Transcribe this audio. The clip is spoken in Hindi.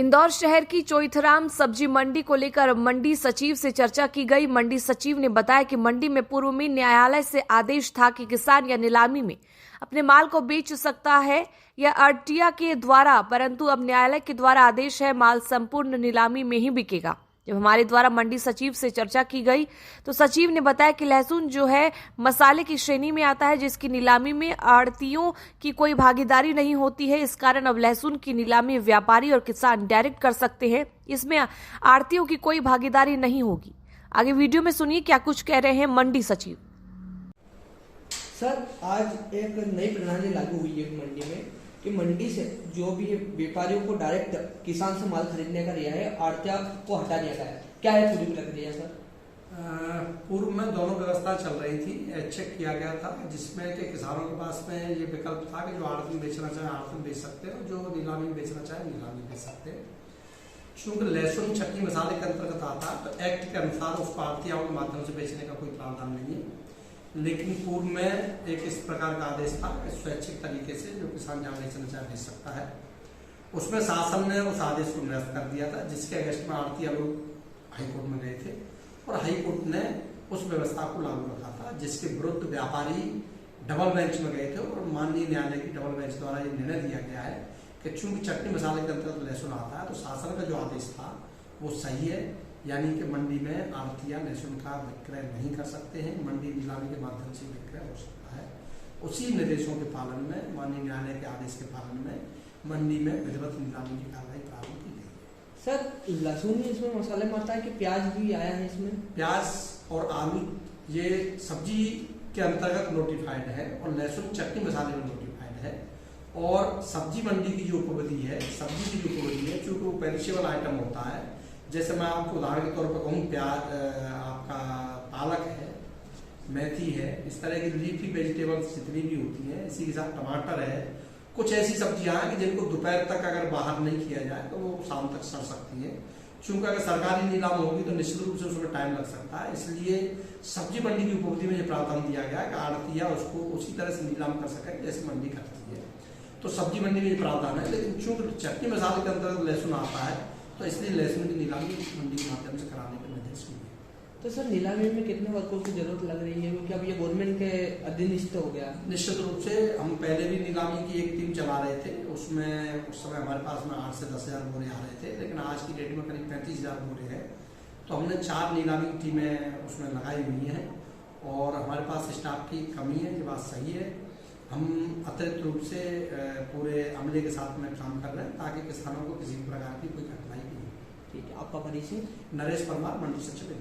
इंदौर शहर की चोइथराम सब्जी मंडी को लेकर मंडी सचिव से चर्चा की गई। मंडी सचिव ने बताया कि मंडी में पूर्व में न्यायालय से आदेश था कि किसान या नीलामी में अपने माल को बेच सकता है या आरटीआई के द्वारा, परंतु अब न्यायालय के द्वारा आदेश है माल संपूर्ण नीलामी में ही बिकेगा। जब हमारे द्वारा मंडी सचिव से चर्चा की गई तो सचिव ने बताया कि लहसुन जो है मसाले की श्रेणी में आता है, जिसकी नीलामी में आड़तियों की कोई भागीदारी नहीं होती है। इस कारण अब लहसुन की नीलामी व्यापारी और किसान डायरेक्ट कर सकते हैं, इसमें आड़तियों की कोई भागीदारी नहीं होगी। आगे वीडियो में सुनिए क्या कुछ कह रहे हैं मंडी सचिव। सर, आज एक नई प्रणाली लागू हुई है मंडी में कि मंडी से जो भी व्यापारियों को डायरेक्ट किसान से माल खरीदने का रिया है, आड़तिया को हटा दिया गया है। क्या है पूरी प्रक्रिया सर? पूर्व में दोनों व्यवस्था चल रही थी, चेक किया गया था, जिसमें कि किसानों के पास में ये विकल्प था कि जो आड़त में बेचना चाहे आड़त में बेच सकते हैं और जो नीलामी में बेचना चाहे नीलामी बेच सकते हैं। चूंकि लहसुन चटनी मसाले के अंतर्गत आता है तो एक्ट के अनुसार उसको आड़तियाओं के माध्यम से बेचने का कोई प्रावधान नहीं है। लेकिन पूर्व में एक इस प्रकार का आदेश था स्वैच्छिक तरीके से जो किसान जहाँ बेचना चाहे बेच सकता है। उसमें शासन ने उस आदेश को निरस्त कर दिया था, जिसके अगस्त में आड़तिया लोग हाईकोर्ट में गए थे और हाईकोर्ट ने उस व्यवस्था को लागू रखा था, जिसके विरुद्ध व्यापारी डबल बेंच में गए थे और माननीय न्यायालय की डबल बेंच द्वारा ये निर्णय दिया गया है कि चूंकि चटनी मसाले के अंतर्गत लहसुन आता है तो शासन का जो आदेश था वो सही है, यानी कि मंडी में आड़तिया लहसुन का विक्रय नहीं कर सकते हैं, मंडी नीलामी के माध्यम से विक्रय हो सकता है। उसी निर्देशों के पालन में, माननीय न्यायालय के आदेश के पालन में मंडी में विधिवत नीलामी की कार्रवाई प्रारंभ की गई। सर, लहसुन इसमें मसाले में आता है कि प्याज भी आया है इसमें? प्याज और आलू ये सब्जी के अंतर्गत नोटिफाइड है और लहसुन चटनी मसाले में नोटिफाइड है। और सब्जी मंडी की जो उपविधि है, सब्जी की जो उपविधि है, चूंकि वो पेरिशेबल आइटम होता है, जैसे मैं आपको उदाहरण के तौर पर कहूँ, प्याज आपका पालक है, मेथी है, इस तरह की लीफी वेजिटेबल्स जितनी भी होती हैं, इसी के साथ टमाटर है, कुछ ऐसी सब्जियां हैं कि जिनको दोपहर तक अगर बाहर नहीं किया जाए तो वो शाम तक सड़ सकती है। चूंकि अगर सरकारी नीलाम होगी तो निश्चित रूप से उसमें टाइम लग सकता है, इसलिए सब्जी मंडी की उपविधि में ये प्रावधान दिया गया कि आड़तिया उसको उसी तरह से नीलाम कर सके जैसे मंडी करती है। तो सब्जी मंडी में ये प्रावधान है, लेकिन चूंकि चटनी मसाले के अंतर्गत लहसुन आता है तो इसलिए लहसुन की नीलामी मंडी के माध्यम से कराने के निर्देश दिए। तो सर, नीलामी में कितने वर्कर्स की जरूरत लग रही है, क्योंकि अब ये गवर्नमेंट के अधीनस्थ हो गया? निश्चित रूप से हम पहले भी नीलामी की एक टीम चला रहे थे, उसमें उस समय हमारे पास में 8 से 10,000 बोरे आ रहे थे, लेकिन आज की डेट में करीब 35,000 बोरे हैं। तो हमने 4 नीलामी टीमें उसमें लगाई हुई हैं और हमारे पास स्टाफ की कमी है, ये बात सही है। हम अतिरिक्त रूप से पूरे अमले के साथ में काम कर रहे हैं ताकि किसानों को किसी प्रकार की कोई कठिनाई नहीं हो। ठीक है, आपका परिचय? नरेश परमार, मंडी सचिव।